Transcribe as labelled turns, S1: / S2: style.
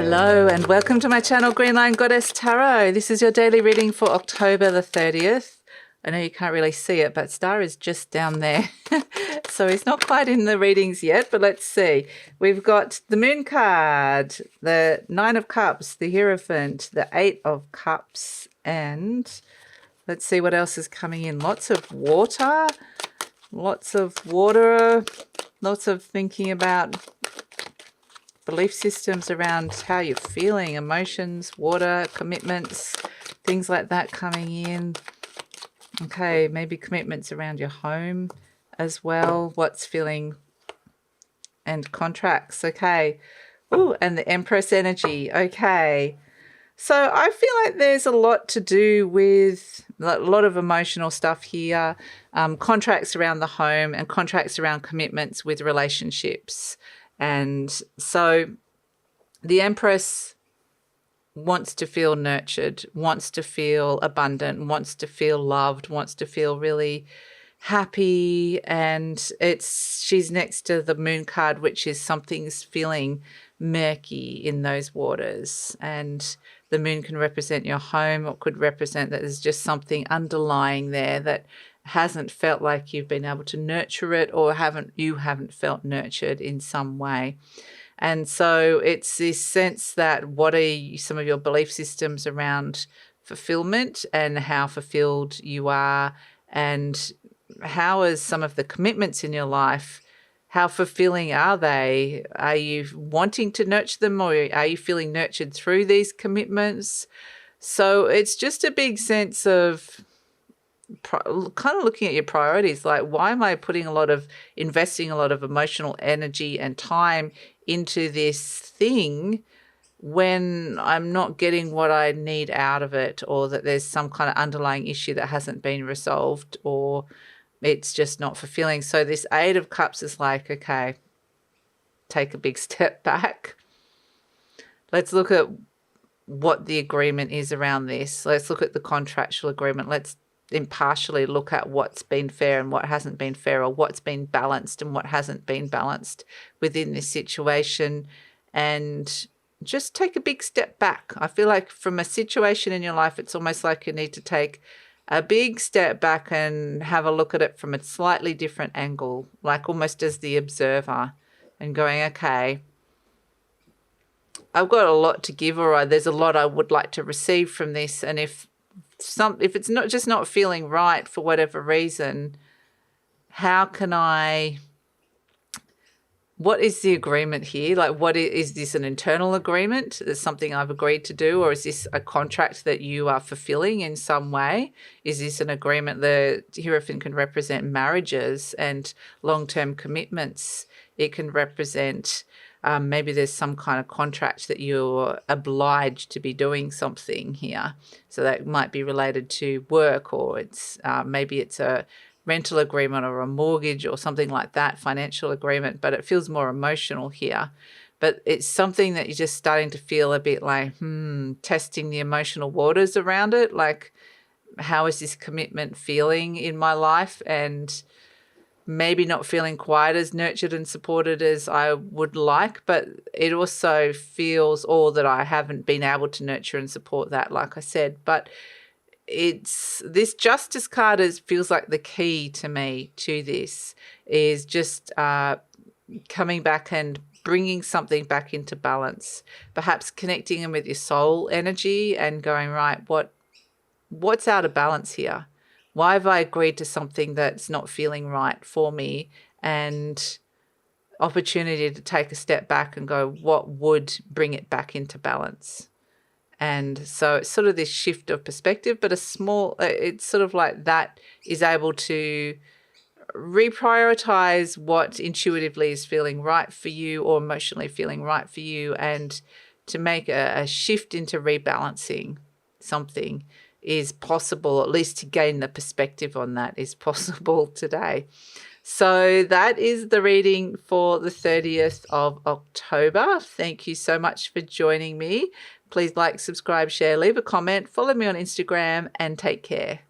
S1: Hello and welcome to my channel GreenLion Goddess Tarot. This is your daily reading for October the 30th. I know you can't really see it, but Star is just down there. So he's not quite in the readings yet, but let's see. We've got the Moon card, the Nine of Cups, the Hierophant, the Eight of Cups, and let's see what else is coming in. Lots of water, lots of thinking about belief systems around how you're feeling, emotions, water, commitments, things like that coming in. Okay, maybe commitments around your home as well. What's feeling and contracts. Okay. Ooh, and the Empress energy. Okay. So I feel like there's a lot to do with a lot of emotional stuff here. Contracts around the home and contracts around commitments with relationships. And so the Empress wants to feel nurtured, wants to feel abundant, wants to feel loved, wants to feel really happy. And she's next to the Moon card, which is something's feeling murky in those waters. And the Moon can represent your home, or could represent that there's just something underlying there that hasn't felt like you've been able to nurture it, or you haven't felt nurtured in some way. And so it's this sense that what are some of your belief systems around fulfillment and how fulfilled you are, and how is some of the commitments in your life, how fulfilling are they? Are you wanting to nurture them, or are you feeling nurtured through these commitments? So it's just a big sense of kind of looking at your priorities, like, why am I investing a lot of emotional energy and time into this thing when I'm not getting what I need out of it, or that there's some kind of underlying issue that hasn't been resolved, or it's just not fulfilling. So this Eight of Cups is like, okay, take a big step back. Let's look at what the agreement is around this. Let's look at the contractual agreement. Let's impartially look at what's been fair and what hasn't been fair, or what's been balanced and what hasn't been balanced within this situation, and just take a big step back. I feel like from a situation in your life, it's almost like you need to take a big step back and have a look at it from a slightly different angle, like almost as the observer, and going, okay, I've got a lot to give, or there's a lot I would like to receive from this, and if it's not feeling right for whatever reason, how can what is the agreement here? Like, is this an internal agreement? Is something I've agreed to do, or is this a contract that you are fulfilling in some way? Is this an agreement? The Hierophant can represent marriages and long-term commitments. It can represent maybe there's some kind of contract that you're obliged to be doing something here. So that might be related to work, or maybe it's a rental agreement or a mortgage or something like that, financial agreement, but it feels more emotional here. But it's something that you're just starting to feel a bit like, testing the emotional waters around it. Like, how is this commitment feeling in my life? And maybe not feeling quite as nurtured and supported as I would like, but it also feels all that I haven't been able to nurture and support that, like I said. But this Justice card feels like the key to me to this is just coming back and bringing something back into balance, perhaps connecting in with your soul energy and going, right, what's out of balance here? Why have I agreed to something that's not feeling right for me? And opportunity to take a step back and go, what would bring it back into balance? And so it's sort of this shift of perspective, but it's sort of like that is able to reprioritize what intuitively is feeling right for you, or emotionally feeling right for you, and to make a shift into rebalancing something is possible, at least to gain the perspective on that is possible today. So that is the reading for the 30th of October. Thank you so much for joining me. Please like, subscribe, share, leave a comment, follow me on Instagram, and take care.